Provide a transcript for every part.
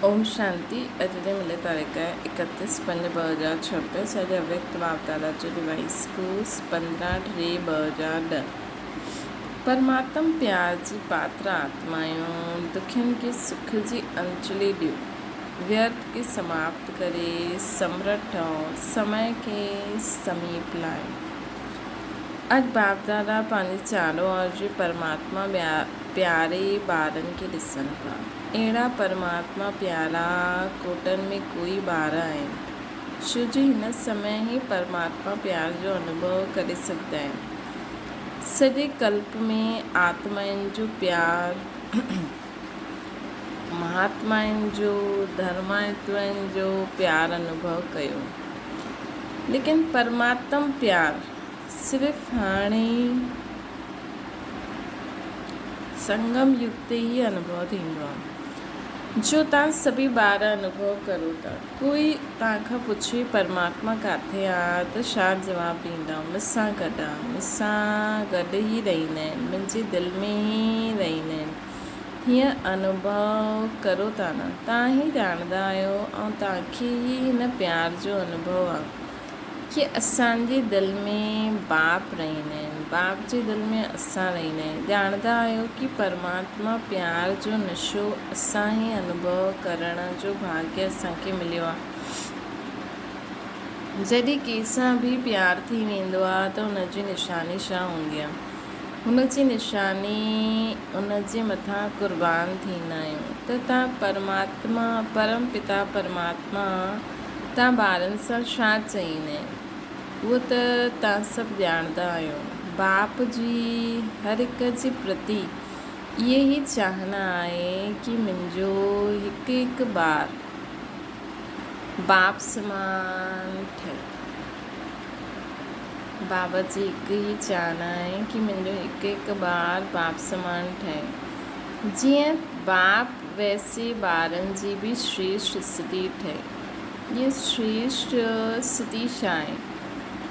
ओम शांति। अज दी मिले तारीख है 31/5/2026। अज अव्यक्त वावदादा जो डिवाइस स्कूल्स 15/3/2010। परमात्म प्यार जी पात्र आत्माओं दुखियन के सुख जी अंचली ॾियो, व्यर्थ के समाप्त करे समृद्ध और समय के समीप लाए। अज बाप दादा पंहिंजे चारों ओर जी परमात्मा प्यारे ॿारनि खे ॾिसनि पिया। अहिड़ा परमात्मा प्यारा कोटनि में कोई ॿार आहिनि छो जो हिन समय ई परमात्मा प्यार जो अनुभव करे सघंदा आहिनि। सॼे कल्प में आत्माउनि जो प्यार, महात्माउनि जो, धर्मात्माउनि जो प्यार अनुभव कयो, लेकिन परमात्म प्यार सिर्फ़ हाणे संगम युग ते ही अनुभव थींदो आहे जो तव्हां सभी ॿार अनुभव करो था। कोई तव्हांखां पुछे परमात्मा किथे आहे त छा जवाबु ॾींदा? मूंसां गॾु आहे, मूंसां गॾु ई रहंदा आहिनि, मुंहिंजे दिलि में ई रहंदा आहिनि। हीअं अनुभव करो था न, तव्हां ई ॼाणंदा आहियो ऐं तव्हांखे ई हिन प्यार जो अनुभव आहे कि असांजे दिलि में बाप रहंदा आहिनि, बाप जे दिलि में असां रहंदा आहियूं। ॼाणंदा आहियो कि परमात्मा प्यार जो नशो असां ई अनुभव करण जो भाग्य असांखे मिलियो आहे। जॾहिं कंहिंसां बि प्यार थी वेंदो आहे त हुनजी निशानी छा हूंदी आहे? हुनजी निशानी हुनजे मथां क़ुर्बान थींदा आहियूं। त तव्हां परमात्मा, परम पिता परमात्मा तव्हां ॿारनि सां छा चाहींदा आहिनि उहो त तव्हां सभु ॼाणंदा आहियो। बाप जी हर हिक जे प्रति इहे ई चाहना आहे कि मुंहिंजो हिकु हिकु ॿार बाप समान ठहे। बाबा जी हिकु ई चाहना आहे कि मुंहिंजो हिकु हिकु ॿार बाप समान ठहे। जीअं बाप वैसे ॿारनि जी बि श्रेष्ठ स्थिति ठहे। ये श्रेष्ठ स्थिति छा आहे?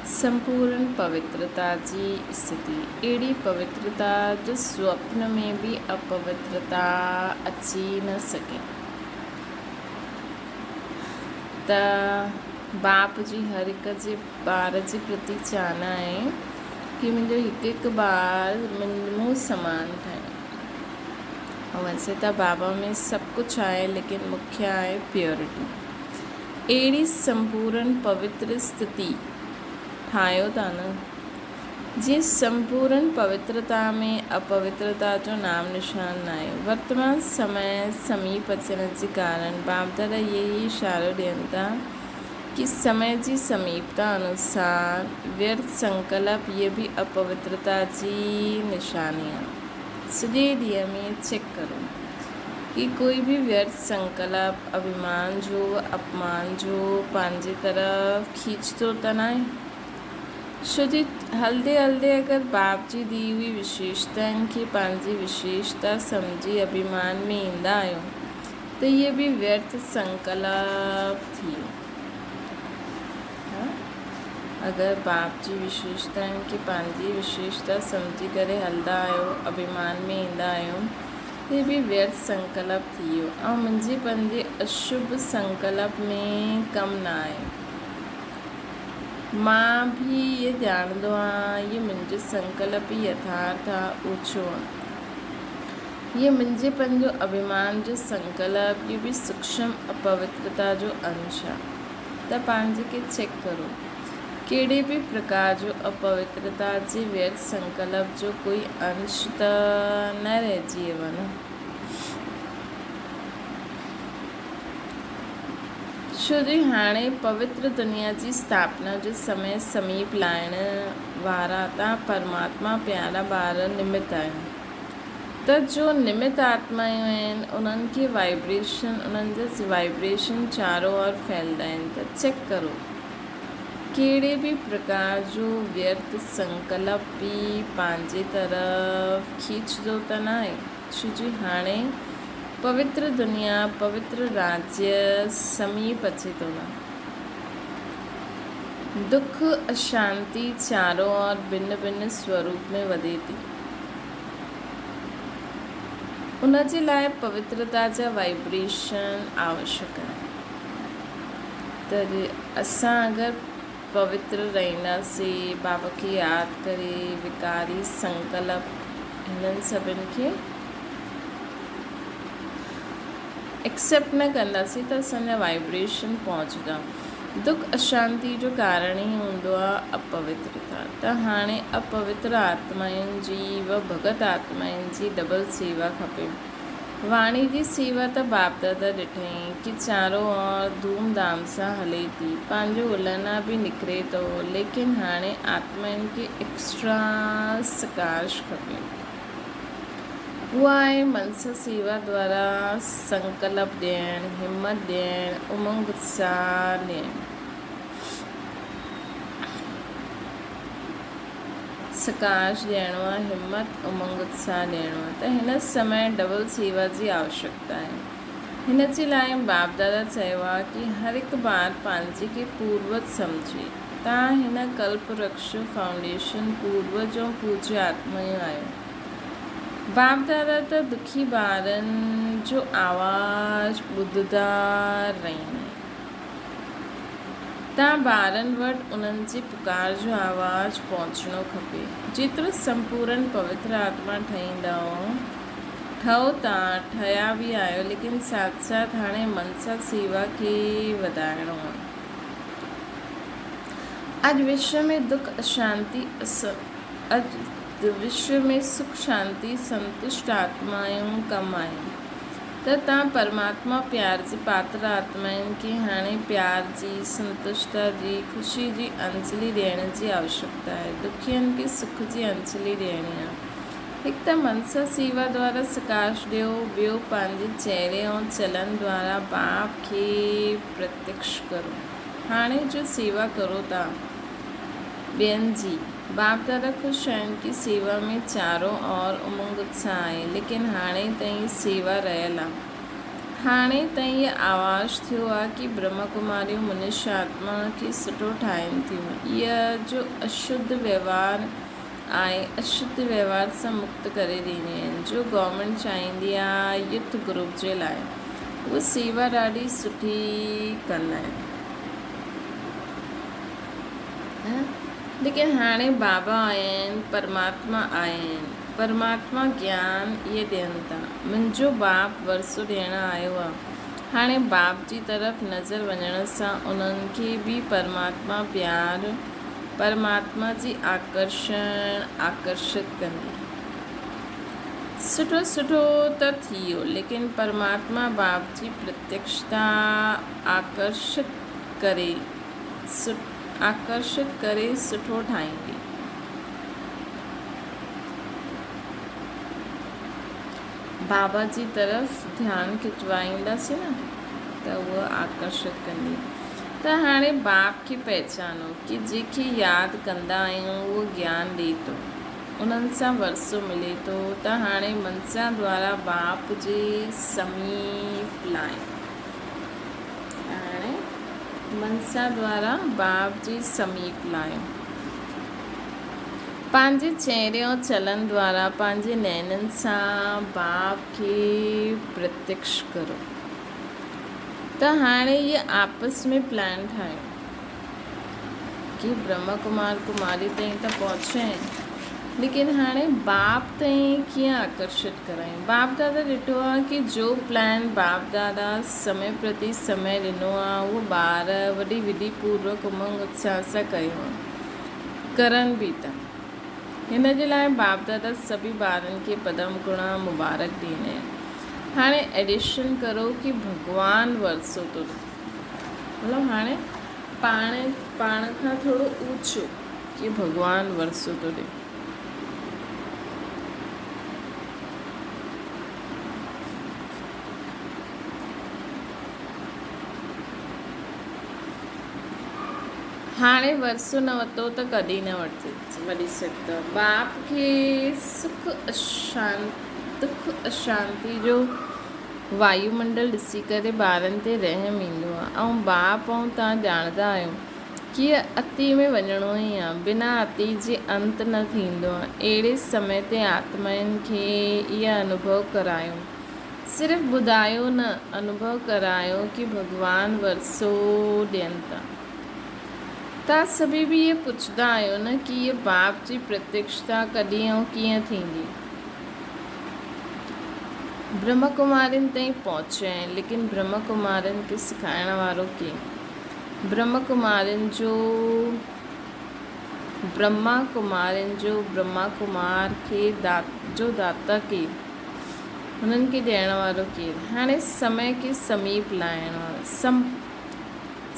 संपूर्ण पवित्रता जी स्थिति। अहिड़ी पवित्रता जो स्वप्न में भी अपवित्रता अची न सके। त बाप जी हर हिक जे ॿार जे प्रति चाहना आहे कि मुंहिंजो हिकु हिकु ॿार मूं समान ठहे। ऐं वैसे त बाबा में सभु कुझु आहे, लेकिन मुख्य आहे प्योरिटी। अहिड़ी संपूर्ण पवित्र स्थिति ठाहियो था न, जीअं संपूर्ण पवित्रता में अपवित्रता जो नाम निशान न आहे। वर्तमान समय समीप अचण जे कारण बाप दादा इहे इशारो ॾियनि था कि समय जी समीपता अनुसार व्यर्थ संकल्प ये भी अपवित्रता जी निशानी आहे। सॼे ॾींहं में चेक करो कि कोई भी व्यर्थ संकल्प अभिमान जो, अपमान जो पंहिंजे तरफ़ खींचतो त न आहे। छो जो हलंदे हलंदे अगरि बाप जी दी हुई विशेषताउनि खे पंहिंजी विशेषता सम्झी अभिमान में ईंदा आहियो त इहे बि व्यर्थ संकल्प थी वियो। अगरि बाप जी विशेषताउनि खे पंहिंजी विशेषता सम्झी करे हलंदा आहियो, अभिमान में ईंदा आहियो, ये भी व्यर्थ संकल्प थी वियो। ऐं मुंहिंजे पंहिंजे अशुभ संकल्प में कमु न आहे। मां भी ये ॼाणंदो आहियां ये मुंहिंजो संकल्प ई यथार्थ आहे, ऊचो आहे। ये मुंहिंजे पंहिंजो अभिमान जो संकल्प ये भी सूक्ष्म अपवित्रता जो अंश आहे। त पंहिंजे खे चेक करो कहिड़े बि प्रकार जो अपवित्रता जे व्यर्थ संकल्प जो कोई अंश त न रहिजी वञे। छो जो हाणे पवित्र दुनिया जी स्थापना जो समय समीप लाइण वारा तव्हां परमात्मा प्यारा ॿार निमित आहियो। त जो निमित आत्मायूं आहिनि उन्हनि खे वाइब्रेशन, उन्हनि जा वाइब्रेशन चारों ओर फैलंदा आहिनि। त चेक करो कहिड़े बि प्रकार जो व्यर्थ संकल्प बि पंहिंजे तरफ़ खींचदो त न आहे। छो जो हाणे पवित्र दुनिया, पवित्र राज्य समीप अचे थो न। दुख अशांति चारों ओर भिन्न भिन्न स्वरूप में वधे थी। उन जे लाइ पवित्रता जा वाइब्रेशन आवश्यक आहिनि। त असां अगरि पवित्र रहंदासीं, बाबा खे यादि करे विकारी संकल्प हिननि सभिनि खे एक्सेप्ट न कंदासीं त असांजा वाइब्रेशन पहुचंदा। दुख अशांति जो कारण ई हूंदो आहे अपवित्रता। त हाणे अपवित्र आत्माउनि जी व भगत आत्माउनि जी डबल सेवा खपे। वाणी जी सेवा त बाप दादा ॾिठईं कि चारों ओर धूमधाम सां हले थी, पंहिंजो उलहना बि निकिरे थो, लेकिन हाणे आत्माउनि खे एक्स्ट्रा सकाश खपे। उहा आहे मनसा सेवा द्वारा संकल्प ॾियणु, हिम्मत ॾियणु, उमंग उत्साह ॾियणु। सकाश ॾियणो आहे, हिम्मत उमंग उत्साह ॾियणो आहे। त हिन समय डबल सेवा जी आवश्यकता आहे। हिन जे लाइ बाप दादा चयो आहे कि हर हिकु बार पंहिंजे खे पूर्वज सम्झे। तव्हां हिन कल्प वृक्ष फाउंडेशन पूर्वज ऐं पूज्य आत्माऊं आहियो। बाप दादा त दुखी ॿारनि जो आवाज़ ॿुधंदा रहंदा आहिनि। तव्हां ॿारनि वटि उन्हनि जे पुकार जो आवाज़ पहुचणो खपे। जेतिरो संपूर्ण पवित्र आत्मा ठहो तव्हां ठहिया बि आहियो, लेकिन साथ साथ हाणे मनसा सेवा खे वधाइणो आहे। अॼु विश्व में दुख अशांति अॼु विश्व में सुख शांति संतुष्ट आत्माऊं कम आहिनि। त तव्हां परमात्मा प्यार जे पात्र आत्माउनि खे हाणे प्यार जी, संतुष्टता जी, ख़ुशी जी अंजलि ॾियण जी आवश्यकता आहे। दुखियनि खे सुख जी अंजलि ॾियणी आहे। हिकु त मनसा सेवा द्वारा सकाश ॾियो, ॿियो पंहिंजे चहिरे ऐं चलन द्वारा बाप खे प्रत्यक्ष करो। हाणे जो सेवा करो था ॿियनि जी, बाप दादा ख़ुशि आहिनि कि सेवा में चारों ओर उमंग उत्साह आहे, लेकिन हाणे ताईं सेवा रहियल आहे। हाणे ताईं इहा आवाज़ थियो आहे कि ब्रह्म कुमारियूं मनुष्य आत्मा खे सुठो ठाहिनि थियूं। इहा जो अशुद्ध व्यवहार आहे, अशुद्ध व्यवहार सां मुक्त करे ॾींदियूं आहिनि। जो गवर्नमेंट चाहींदी आहे यूथ ग्रुप जे लाइ, उहा सेवा ॾाढी सुठी कंदा आहिनि। लेकिन हाणे बाबा आया आहिनि, परमात्मा आया आहिनि, परमात्मा ज्ञान इहे ॾियनि था। मुंहिंजो बाप वरसो ॾियणु आयो आहे। हाणे बाप जी तरफ़ नज़र वञण सां उन्हनि खे बि परमात्मा प्यार, परमात्मा जी आकर्षित कंदी। सुठो सुठो त थी वियो, लेकिन परमात्मा बाप जी प्रत्यक्षता आकर्षित करे सुठो ठाहींदी। बाबा जी तरफ़ ध्यानु खिचवाईंदासीं न त उहा आकर्षित कंदी। त हाणे बाप खे पहचानो कि जेके यादि कंदा आहियूं उहो ज्ञान ॾिए थो, उन्हनि सां वरसो मिले थो। त हाणे मनसा द्वारा बाप जे समीप लाहियूं। हाणे मनसा द्वारा बाप जे समीप लाहियूं। पंहिंजे चहिरे ऐं चलन द्वारा पंहिंजे नैननि सां बाप खे प्रत्यक्ष करो। त हाणे इहे आपस में प्लान ठाहियो कि ब्रह्म कुमार कुमारी ताईं त पहुचा आहिनि, लेकिन हाणे बाप ताईं कीअं आकर्षित करायूं। बाप दादा ॾिठो आहे कि जो प्लान बाप दादा समय प्रति समय ॾिनो आहे, उहो ॿार वॾी विधिपूर्वक उमंग उत्साह सां कयो आहे, करनि बि था। हिन जे लाइ बाप दादा सभी ॿारनि खे पदम गुणा मुबारक ॾींदा आहिनि। हाणे एडिशन करो कि भॻवानु वरसो थो ॾे, मतिलबु हाणे पाण खां थोरो ऊचो कि भॻवानु वरसो थो ॾे। हाणे वरसो न वरितो त कॾहिं न वठी सघंदो। बाप खे दुख अशांति जो वायुमंडल ॾिसी करे ॿारनि ते रहम ईंदो आहे। ऐं बाप ऐं तव्हां ॼाणंदा आहियो कि अति में वञणो ई आहे, बिना अति जे अंत न थींदो आहे। अहिड़े समय ते आत्माउनि खे इहा अनुभव करायो, सिर्फ़ु ॿुधायो न, अनुभव करायो कि भॻवान वरसो ॾियनि था। तव्हां सभी बि इहे पुछंदा आहियो न कि इहे बाप जी प्रत्यक्षता कॾहिं ऐं कीअं थींदी। ब्रह्म कुमारियुनि ताईं पहुचिया आहिनि, लेकिन ब्रह्म कुमारियुनि खे सेखारण वारो केरु? ब्रह्मा कुमार खे जो दाता केरु, हुननि खे ॾियण वारो केरु? हाणे समय खे समीप लाइणो आहे,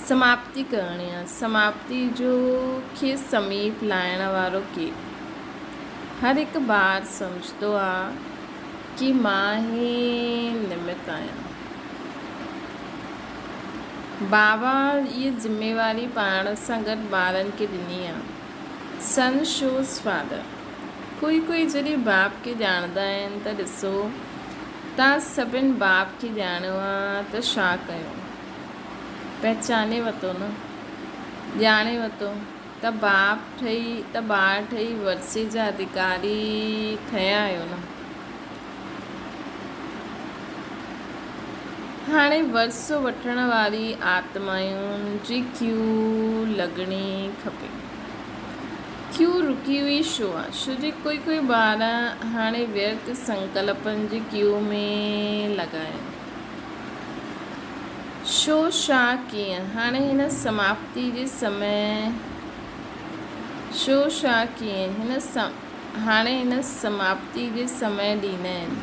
समाप्ति करणी आहे। समाप्ति जो खे समीप लाइण वारो केरु? हर हिकु ॿार सम्झंदो आहे कि मां ई निमित आहियां। बाबा ये ज़िम्मेवारी पाण सां गॾु ॿारनि खे ॾिनी आहे। सन शोज़ फादर। कोई जॾहिं बाप खे ॼाणंदा आहिनि त ॾिसो, तव्हां सभिनि बाप खे ॼाणियो आहे त छा कयो? पहचाने वरितो न, ॼाणे वरितो त ॿार ठही वरसे जा अधिकारी ठहिया आहियो न। हाणे वरसो वठण वारी आत्माउनि जी क्यू लॻणी खपे। क्यू रुकी हुई छो आहे? छो जो कोई ॿार हाणे व्यर्थ संकल्पनि जी क्यू में लॻा आहिनि। छो, छा, कीअं? हाणे हिन समाप्ति जे समय छो, छा, कीअं हाणे हिन समाप्ति जे समय ॾींदा आहिनि।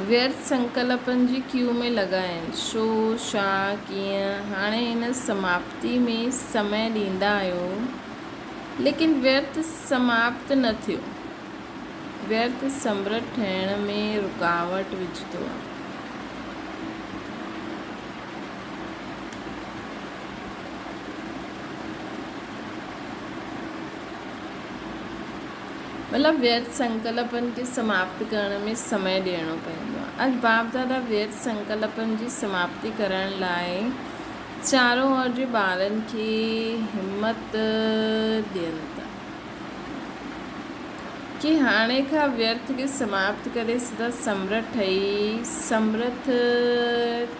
व्यर्थ संकल्पनि जी क्यू में लॻा आहिनि। छो, छा, कीअं? हाणे हिन समाप्ति में समय ॾींदा आहियो, लेकिन व्यर्थ समाप्त न थियो। व्यर्थ समृद्ध ठहिण में रुकावट विझंदो आहे। मतिलबु व्यर्थ संकल्पनि खे समाप्त करण में समय ॾियणो पवंदो आहे। अॼु बाप दादा व्यर्थ संकल्पनि जी समाप्ति करण लाइ चारों ओर जे ॿारनि खे हिमत ॾियनि था कि हाणे खां व्यर्थ खे समाप्त करे सदा समृद्ध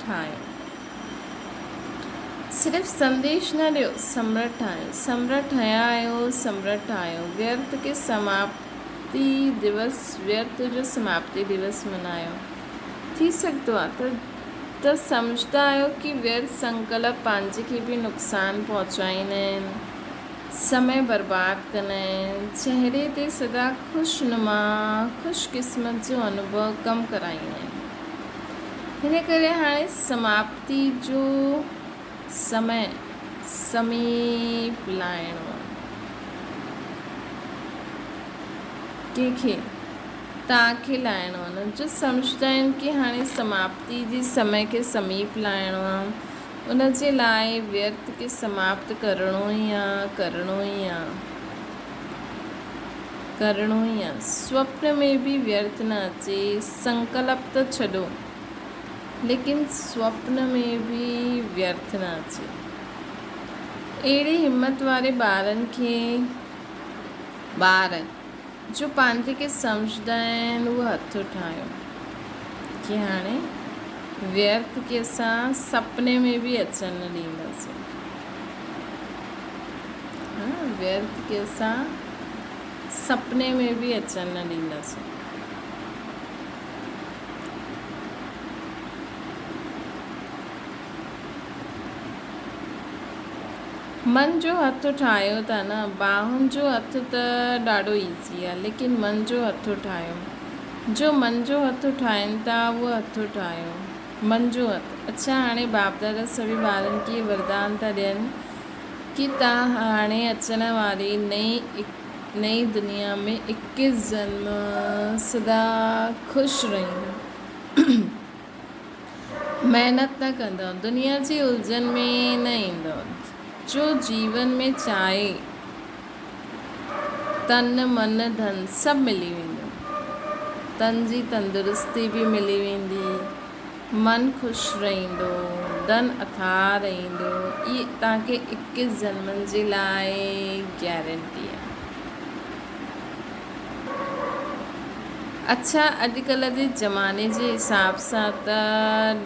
ठाहे। सिर्फ़ु संदेश न ॾियो, समृद्ध ठाहियो। समृद्ध ठहिया आहियो, समृद्ध ठाहियो। व्यर्थ खे समाप्ति दिवस, व्यर्थ जो समाप्ति दिवस मल्हायो। थी सघंदो आहे त सम्झंदा आहियो कि व्यर्थ संकल्प पंहिंजे खे बि नुक़सानु पहुचाईंदा आहिनि, समय बर्बाद कंदा आहिनि, चहिरे ते सदा ख़ुशनुमा ख़ुशकिस्मत जो अनुभव कम कराईंदा आहिनि। हिन करे हाणे समाप्ति जो समय समीप लाइणो आहे। कंहिंखे? तव्हांखे लाइणो आहे न, जो सम्झंदा आहिनि कि हाणे समाप्ति जी समय खे समीप लाइणो आहे। उन जे लाइ व्यर्थ खे समाप्त करिणो ई आहे। स्वप्न में बि व्यर्थ न अचे। संकल्प त छॾो, लेकिन स्वप्न में बि व्यर्थ न अचे। अहिड़ी हिम्मत वारे ॿारनि खे, ॿार जो पंहिंजे खे सम्झंदा आहिनि, उहो हथ ठाहियो कि हाणे व्यर्थ खे असां सपने में बि अचनि न ॾींदासीं। व्यर्थ खे असां सपने में बि अचनि न ॾींदासीं। मन जो हथ ठाहियो था न। बाहुनि जो हथ त ॾाढो ईज़ी आहे, लेकिन मन जो हथ ठाहियो। जो मन जो हथ ठाहिनि था, उहो हथ ठाहियो। मन जो हथ। अच्छा, हाणे बाप दादा सभी ॿारनि खे वरदान था ॾियनि कि तव्हां हाणे अचण वारी नई दुनिया में 21 जन्म सदा ख़ुशि रहंदा। महिनत न कंदव, दुनिया जी उलझन में न ईंदव। जो जीवन में चाहे, तन मन धन सभु मिली वेंदो। तन जी तंदुरुस्ती बि मिली वेंदी, मन ख़ुशि रहंदो, धन अथाह रहंदो। इहे तव्हांखे 21 जन्मनि जे लाइ गारंटी आहे। अच्छा, अॼुकल्ह जे ज़माने जे हिसाब सां त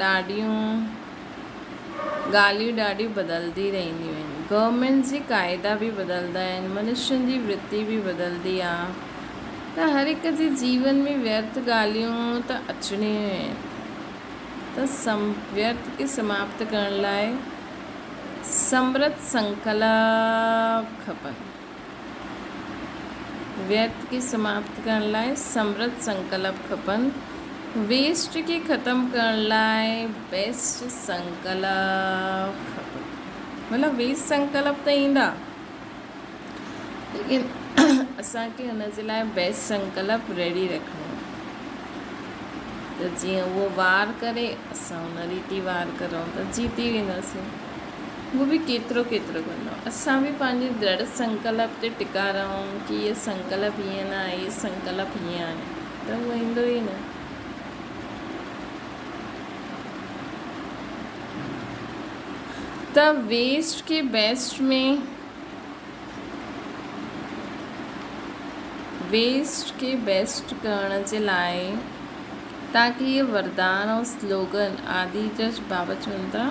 ॾाढियूं ॻाल्हियूं ॾाढियूं बदिलदी रहंदियूं आहिनि। गवर्नमेंट जी क़ाइदा बि बदिलंदा आहिनि, मनुष्यनि जी वृत्ति बि बदिलदी आहे। त हर हिक जे जीवन में व्यर्थ ॻाल्हियूं त अचणियूं आहिनि। त व्यर्थ खे समाप्त करण लाइ समृद्ध संकल्प खपनि। व्यर्थ खे समाप्त करण लाइ समृद्ध संकल्प खपनि। वेस्ट खे ख़तमु करण लाइ बेस्ट संकल्प खपनि। मतिलबु वेस्ट संकल्प त ईंदा, लेकिन असांखे हुन जे लाइ बेस्ट संकल्प रेडी रखिणो आहे। त जीअं उहो वार करे, असां हुन रीति वार करूं त जीती वेंदासीं। उहो बि केतिरो केतिरो कंदो। असां बि पंहिंजे दृढ़ संकल्प ते टिका रहूं कि इहो संकल्प हीअं न आहे, इहो संकल्प हीअं आहे, त उहो ईंदो ई न। त वेस्ट खे बेस्ट में वेस्ट खे बेस्ट करण जे लाइ तव्हांखे इहे वरदान ऐं स्लोगन आदि जा बाबा चवनि था।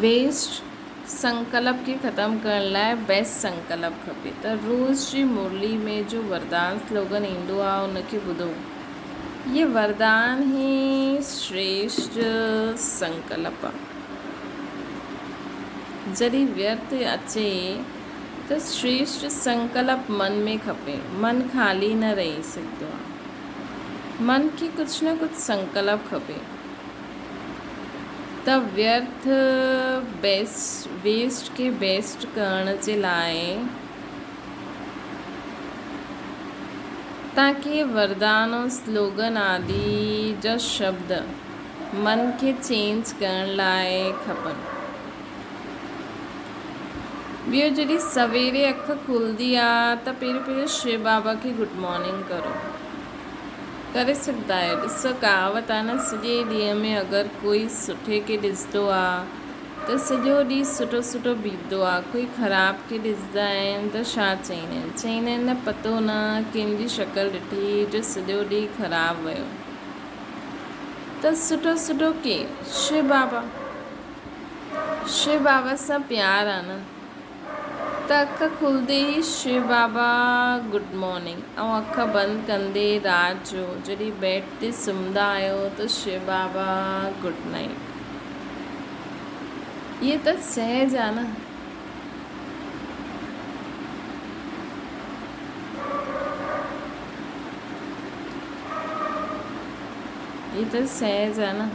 वेस्ट संकल्प खे ख़तमु करण लाइ बेस्ट संकल्प खपे। त रोज़ जी मुरली में जो वरदान स्लोगन ईंदो आहे उनखे ॿुधो। ये वरदान ही श्रेष्ठ संकल्प आहे। जॾहिं व्यर्थ अचे त श्रेष्ठ संकल्प मन में खपे। मन ख़ाली न रही सघंदो आहे। मन खे कुझु न कुझु संकल्प खपे। त व्यर्थ वेस्ट खे बेस्ट करण जे लाइ तव्हांखे वरदान ऐं स्लोगन आदि जा शब्द मन खे चेंज करण लाइ खपनि। ॿियो, जॾहिं सवेरे अख खुलंदी आहे त पहिरियों शिव बाबा खे गुड मॉर्निंग करो। करे सघंदा आहियो। ॾिसो, कहावत आहे न, सॼे ॾींहं में अगरि कोई सुठे खे ॾिसंदो आहे त सॼो ॾींहुं सुठो सुठो बीतंदो आहे। कोई ख़राब खे ॾिसंदा आहिनि त छा चईंदा आहिनि? चईंदा आहिनि न, पतो न कंहिंजी शक्ल ॾिठी जो सॼो ॾींहुं ख़राबु वियो। त सुठो सुठो केरु? शिव बाबा। शिव बाबा सां प्यार आहे न, त अख खुलंदे ई शिव बाबा गुड मॉर्निंग, ऐं अख बंदि कंदे राति जो जॾहिं बेड ते सुम्हंदा आहियो त शिव बाबा गुड नाइट। इहे त सहज आहे न। इहे त सहज आहे न।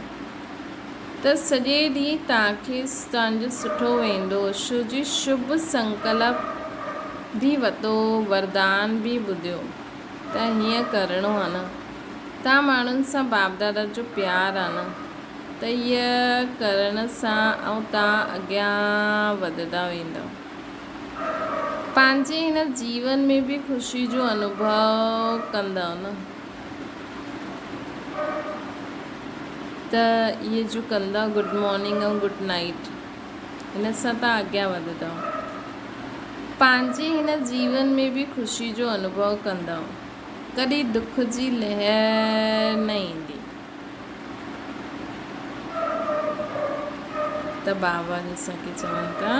त सॼे ॾींहुं तव्हांजो सुठो वेंदो। जी शुभ संकल्प बि वरितो, वरदान बि ॿुधियो त हीअं करिणो आहे न। तव्हां माण्हुनि सां बाप दादा जो प्यारु आहे न, त हीअ करण सां ऐं तव्हां अॻियां वधंदा वेंदव। पंहिंजे हिन जीवन में बि ख़ुशी जो अनुभव कंदव न। त इहे जो कंदा गुड मॉर्निंग ऐं गुड नाइट, हिन सां तव्हां अॻियां वधंदव। पंहिंजे हिन जीवन में बि ख़ुशी जो अनुभव कंदव। कॾहिं दुख जी लहर न ईंदी। त बाबा असांखे चवनि था,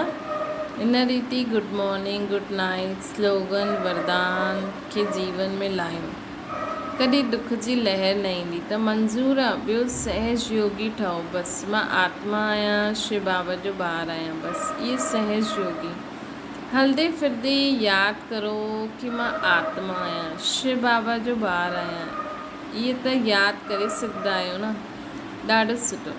इन रीति good morning good night slogan वरदान खे जीवन में लाहियो। कॾहिं दुख जी लहर न ईंदी त मंज़ूर आहे। ॿियो, सहज योगी ठहो। बसि मां आत्मा आहियां, शिव बाबा जो ॿारु आहियां। बसि इहे सहज योगी हलंदे फिरदे यादि करो कि मां आत्मा आहियां, शिव बाबा जो ॿारु आहियां। इहे त यादि करे सघंदा आहियो न। ॾाढो सुठो।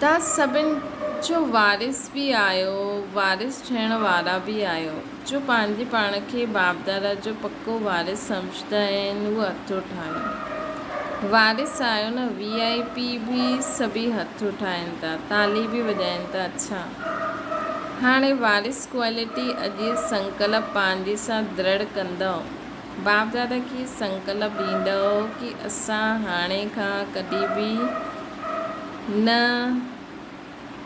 तव्हां सभिनि जो वारिस बि आहियो, वारिस थियण वारा बि आहियो। जो पंहिंजे पाण खे बाप दादा जो पको वारिस सम्झंदा आहिनि, उहे हथु उठाइनि। वारिस आहियो न। VIP बि सभी हथु उठाइनि था, ताली बि वॼाइनि था। अच्छा, हाणे वारिस क्वालिटी अॼु संकल्प पंहिंजे सां दृढ़ कंदव बाप दादा खे संकल्प ॾींदो कि असां हाणे खां कॾहिं बि न,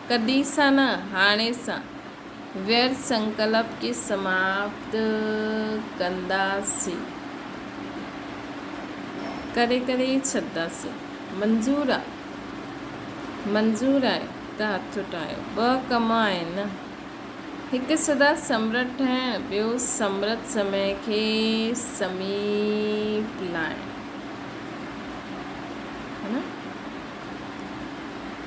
कॾहिं सां न हाणे सां व्यर्थ संकल्प खे समाप्त कंदासीं, करे छॾंदासीं। मंज़ूर आहे त हथ उठायो। 2 कम आहिनि न, हिकु सदा समृद्ध ठहिणु, ॿियो समृद्ध समय खे समीप लाइणु, है न।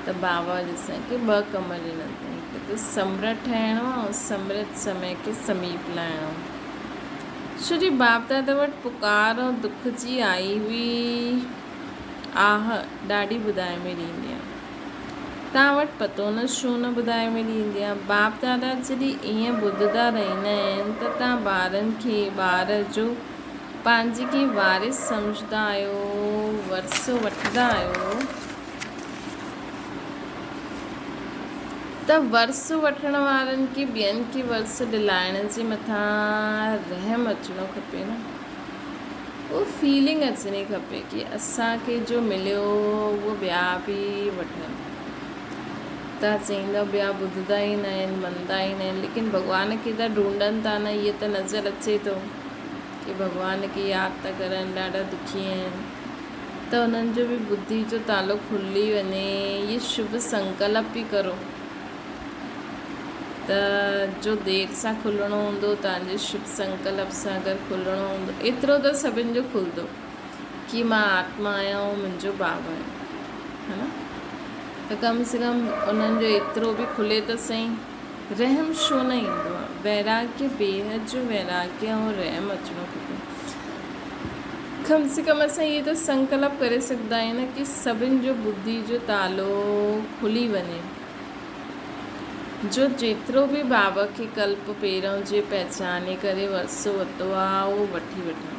त बाबा असांखे 2 कम ॾिना अथई, हिकु त समृद्ध ठहिणो ऐं समृद्ध समय खे समीप लाइणो। श्री बाप दादा वटि पुकार ऐं दुख जी आई हुई आह ॾाढी ॿुधाए में ॾींदी आहे। तव्हां वटि पतो न छो न ॿुधाए में ॾींदी आहे। बाप दादा जॾहिं ईअं ॿुधंदा रहंदा आहिनि त तव्हां ॿारनि खे ॿार जो पंहिंजे खे वारिस सम्झंदा आहियो, वरसो वठंदा आहियो, त वरसो वठण वारनि खे ॿियनि खे वरसो दिलाइण जे मथां रहम अचिणो खपे न। उहो फीलिंग अचणी खपे कि असांखे जो मिलियो उहो ॿिया बि वठनि। तव्हां चईंदव ॿिया ॿुधंदा ई न आहिनि, मञंदा ई न आहिनि, लेकिन भॻवान खे त ढूंढनि था न। इहे त नज़र अचे थो कि भॻवान खे यादि था करनि, ॾाढा दुखी आहिनि, त उन्हनि जो बि बुद्धि जो तालो खुली वञे। इहे शुभ संकल्प बि करो त जो देरि सां खुलणो हूंदो, तव्हांजे शुभ संकल्प सां अगरि खुलणो हूंदो, एतिरो त सभिनि जो खुलंदो कि मां आत्मा आहियां ऐं मुंहिंजो बाबा आहे, है न। त कम से कम उन्हनि जो एतिरो बि खुले त सही, रहम छो न ईंदो आहे। वैराग्य, बेहद जो वैराग्य ऐं रहम अचिणो खपे। कम से कम असां इहे त संकल्प करे सघंदा आहियूं न कि सभिनि जो बुद्धि जो तालो खुली वञे, जो जेतिरो बि बाबा खे कल्प पहिरियों जे पहचाने करे वरसो वरितो आहे उहो वठी वठनि।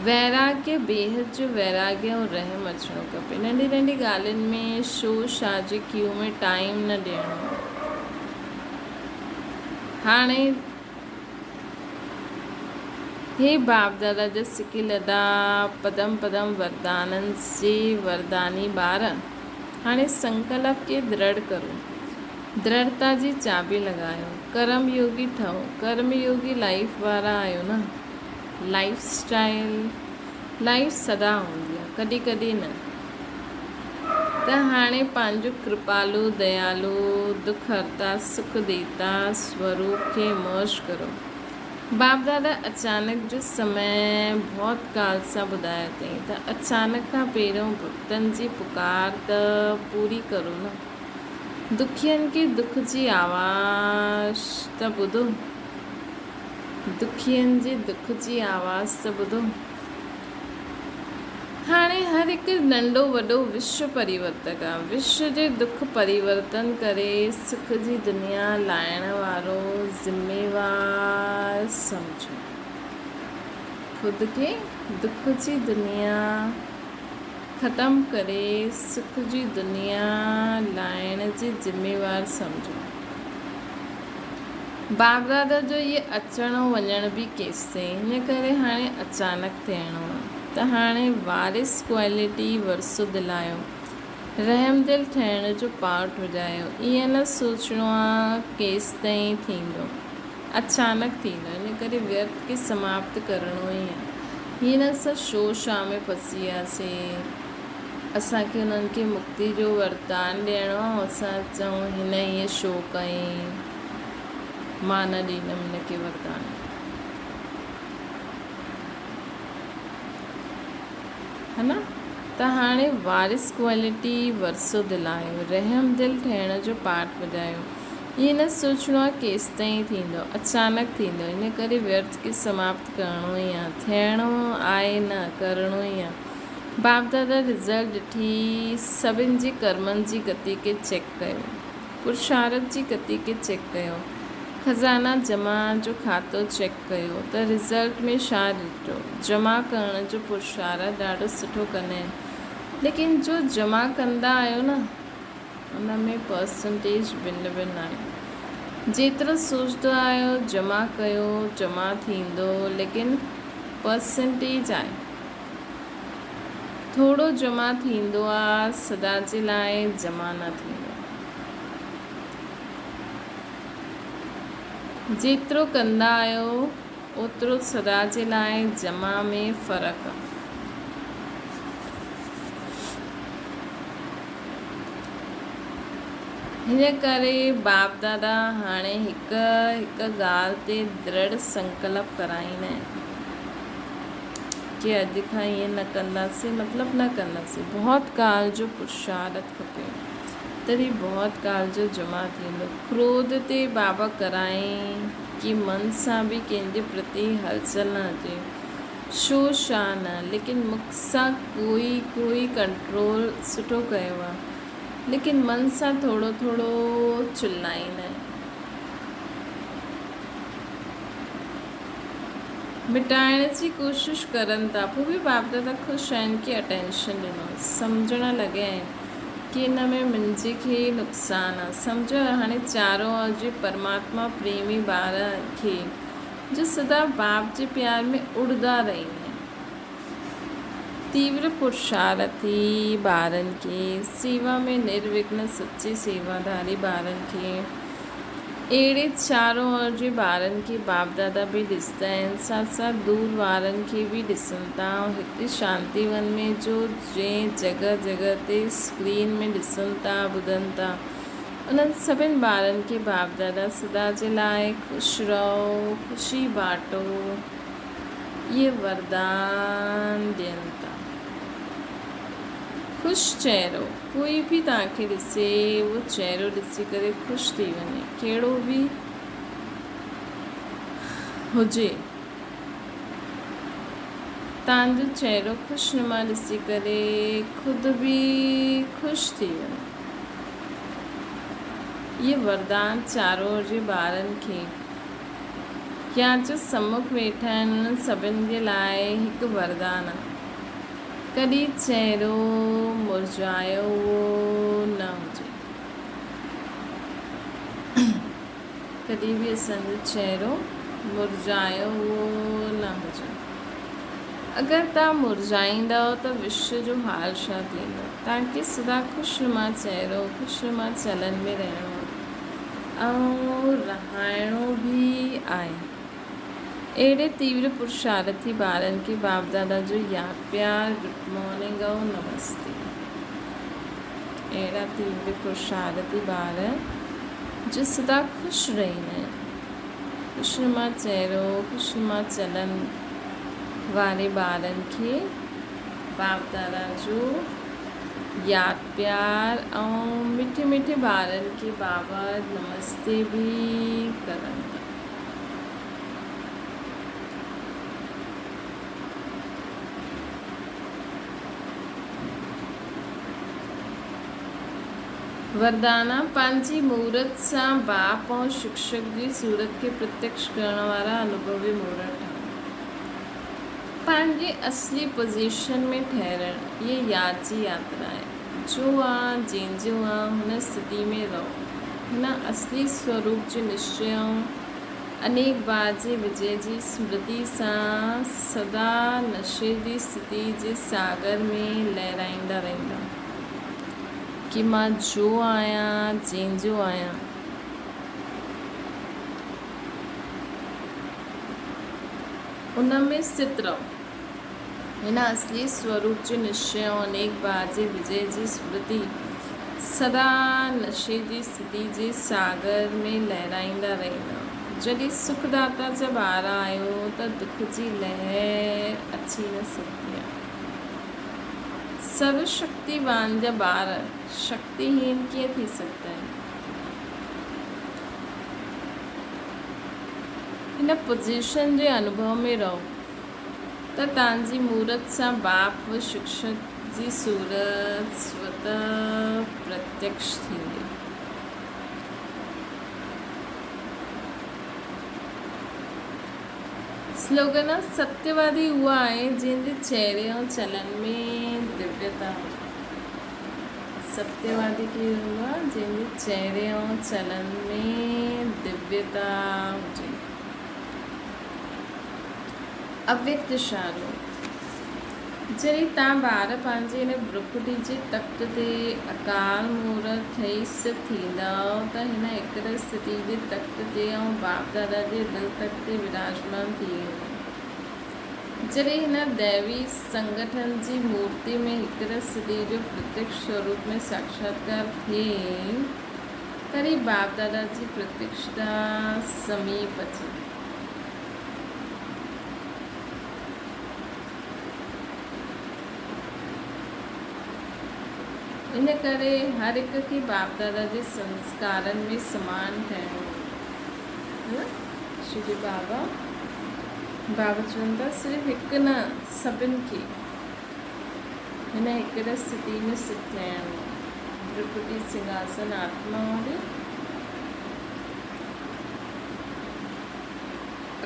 वैराग्य, बेहद जो वैराग्य ऐं रहम अचिणो खपे। नंढी नंढी ॻाल्हियुनि में शोर शाजी क्यू में टाइम न ॾियणो। हाणे हे बाप दादा जा सिकी लदा पदम पदम वरदाननि जे वरदानी ॿार, हाणे संकल्प खे दृढ़ करो, दृढ़ता जी चाबी लॻायो, कर्म योगी ठहो। कर्म योगी लाइफ वारा आहियो न। लाइफ स्टाइल, लाइफ सदा हूंदी आहे, कॾहिं कॾहिं न। त हाणे पंहिंजो कृपालू, दयालू, दुख हरता, सुख देता स्वरूप खे मौज करो। बाप दादा अचानक जो समय बहुत काल सां ॿुधायो अथई, त अचानक खां पहिरियों भक्तनि जी पुकार त पूरी करो न। दुखियनि खे दुख जी आवाज़ त ॿुधो, दुखियनि जे दुख जी आवाज़ त ॿुधो। हाणे हर हिकु नंढो वॾो विश्व परिवर्तक आहे। विश्व जे दुख परिवर्तन करे सुख जी दुनिया लाइण वारो ज़िम्मेवार सम्झो। ख़ुदि खे दुख जी दुनिया ख़तमु करे सुख जी दुनिया लाइण जी ज़िम्मेवार सम्झो। बाप दादा जो इहे अचणु वञण बि केसिताईं, हिन करे हाणे अचानक थियणो आहे। त हाणे वारिस क्वालिटी वरसो दिलायो, रहम दिल ठहिण जो पाठ वॼायो। ईअं न सोचिणो आहे केसिताईं थींदो, अचानक थींदो। इन करे व्यर्थ खे समाप्त करिणो ई आहे। हीअं न असां शो शा में फसी वियासीं, असांखे उन्हनि खे मुक्ति जो वरदान ॾियणो आहे, असां चऊं हिन ईअं शो कयईं, मां न ॾींदमि हिन खे वरदान, है न। त हाणे वारिस क्वालिटी वरसो दिलायो, रहम दिल ठहिण जो पाठ वॼायो। ईअं न सोचिणो आहे केसिताईं थींदो, अचानक थींदो। इन करे व्यर्थ खे समाप्त करिणो ई आहे, थियणो आहे न, करिणो ई आहे। बाप दादा रिज़ल्ट ॾिठी सभिनि जी कर्मनि जी गति खे चेक कयो, पुरुषार्थ जी गति खे चेक कयो, खज़ाना जमा जो खातो चेक कयो, त रिज़ल्ट में छा ॾिठो। जमा करण जो पुरुषार्थ ॾाढो सुठो कंदा आहिनि, लेकिन जो जमा कंदा आहियो न उन में परसेंटेज भिन्न भिन्न आहे। जेतिरो सोचंदा आहियो जमा कयो, जमा थींदो, लेकिन परसेंटेज आहे। थोरो जमा थींदो आहे, सदा जे लाइ जमा न थींदो। जेतिरो कंदा आहियो ओतिरो सदा जे लाइ जमा में फ़र्क़ु आहे। हिन करे बाप दादा हाणे हिकु ॻाल्हि ते दृढ़ संकल्प कराईंदा आहिनि कि अॼु खां ईअं न कंदासीं, मतिलबु न कंदासीं। बहुत काल जो पुरुषार्थ खपे, तॾहिं बहुत काल जो जमा थींदो। क्रोध ते बाबा कराईं कि मन सां बि कंहिंजे प्रति हलचल न अचे, छो छा न, लेकिन मुख सां कोई कंट्रोल सुठो कयो आहे, लेकिन मन सां थोरो थोरो चिल्लाईंदा आहिनि। मिटाइण जी कोशिशि करनि था, पोइ बि बाप दादा ख़ुशि आहिनि कि अटेंशन ॾिनो, सम्झण लॻिया आहिनि कि हिन में मुंहिंजे खे नुक़सानु आहे। सम्झो हाणे चारों ओर जे परमात्मा प्रेमी ॿार खे जो सदा बाप जे प्यार में उड़ंदा रहंदा आहिनि। तीव्र पुरुषार्थी ॿारनि खे, सेवा में निर्विघ्न सच्चे सेवाधारी ॿारनि खे, अहिड़े चारों ओर जे ॿारनि खे बाप दादा बि ॾिसंदा आहिनि, साथ साथ दूर वारनि खे बि ॾिसनि था। हिते शांतिवन में जो जंहिं जॻह जॻह ते स्क्रीन में ॾिसनि था, ॿुधनि था, उन्हनि सभिनि ॿारनि खे बाप दादा सदा जे लाइ ख़ुशि रहो, ख़ुशी बांटो, इहे वरदान ॾियनि था। ख़ुशि चहिरो, कोई बि तव्हांखे ॾिसे उहो चहिरो ॾिसी करे ख़ुशि थी वञे, कहिड़ो बि हुजे, तव्हांजो चहिरो ख़ुशनुमा ॾिसी करे ख़ुदि बि ख़ुशि थी वञे। इहे वरदान चारों ओर जे ॿारनि खे या जो सम्मुख वेठा आहिनि उन्हनि सभिनि जे लाइ हिकु वरदान आहे। कॾहिं चहिरो मुरझायो न हुजे, कॾहिं बि असांजो चहिरो मुरझायो न हुजे। अगरि तव्हां मुरझाईंदव त विश्व जो हाल छा थींदो। तव्हांखे सदा ख़ुशनुमा चहिरो, ख़ुशनुमा चलन में रहणो ऐं रहाइणो बि आहे। अहिड़े तीव्र पुरुषार्थी ॿारनि खे बाप दादा जो यादि प्यार, गुड मॉर्निंग ऐं नमस्ते। अहिड़ा तीव्र पुरुषार्थी ॿार जो सदा ख़ुशि रहंदा आहिनि, ख़ुशनुमा चहिरो, ख़ुशनुमा चलन वारे ॿारनि खे बाप दादा जो यादि प्यार ऐं मिठे मिठे ॿारनि खे बाबा नमस्ते बि करनि था। वरदाना पंहिंजी मूर्त सां बाप ऐं शिक्षक जी सूरत खे प्रत्यक्ष करण वारा अनुभवी मूर्त ठहनि। पंहिंजे असली पोज़ीशन में ठहिणु, इहे यादि जी यात्रा आहे। जो आहे जंहिंजो आहे हुन स्थिति में रहो, हिन असली स्वरूप जो निश्चय ऐं अनेक बार जे विजय जी स्मृति सां सदा नशे जी स्थिति जे सागर में लहराईंदा रहंदा कि मां जो आहियां, जंहिंजो आहियां। उन में स्थित रहो, हिन असली स्वरूप जो निश्चय ऐं अनेक बार जे विजय जी स्मृति सदा नशे जी स्थिति जे सागर में लहराईंदा रहंदा। जॾहिं सुखदाता जा ॿार आहियो त दुख जी लहर अची न सघंदी आहे। सर्वशक्तिवान जा ॿार शक्तिहीन कीअं थी सघंदा आहिनि। हिन पोज़ीशन जे अनुभव में रहो त तव्हांजी मूर्त सां बाप व शिक्षक जी सूरत स्वतः प्रत्यक्ष थींदी। स्लोगन सत्यवादी उहा आहे जंहिंजे चहिरे ऐं चलन में दिव्यता हुजे। सत्यवादी की हुआ जंहिंजे चेहरे ऐं चलन में दिव्यता हुजे। अव्यक्त इशारो। जॾहिं तव्हां ॿार पंहिंजे हिन ब्रुकुटी जे तख़्त ते अकाल मूरत ठही सिद्ध थींदव त हिन हिकिड़े स्थिति जे तख़्त ते ऐं बाप दादा जे दिलि तख़्त ते विराजमान थी वेंदो। जॾहिं हिन दैवी संगठन जी मूर्ति में हिकिड़े स्थिति जो प्रत्यक्ष स्वरूप में साक्षात्कार थिए तॾहिं बाप दादा जी प्रत्यक्षता समीप अचे। इन करे हर हिक खे बाप दादा जे संस्कारनि में समान ठहिणो। श्री बाबा चवनि था सिर्फ़ु हिकु न सभिनि खे हिन हिकिड़े स्थिति में सिद्ध थियणो। त्रिपुटी सिंहासन आत्मा वारी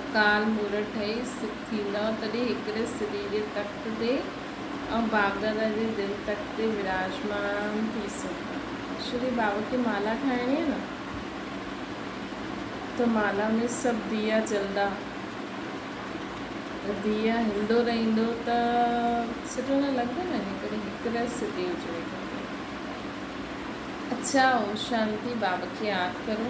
अकाल मूरत ठही सिद्ध थींदव तॾहिं हिकिड़े स्थिति जे तख़्त ते ऐं बाप दादा जे दिलि तख़्त ते विराजमान थी सघो। श्री बाबा खे माला ठाहिणी आहे न, त माला में सभु दिया जलंदा, त दिया हिलंदो रहंदो त सुठो न लॻंदो न, हिन करे हिकिड़े स्थिति हुजे। अच्छा, ओम शांति। बाबा खे यादि करो।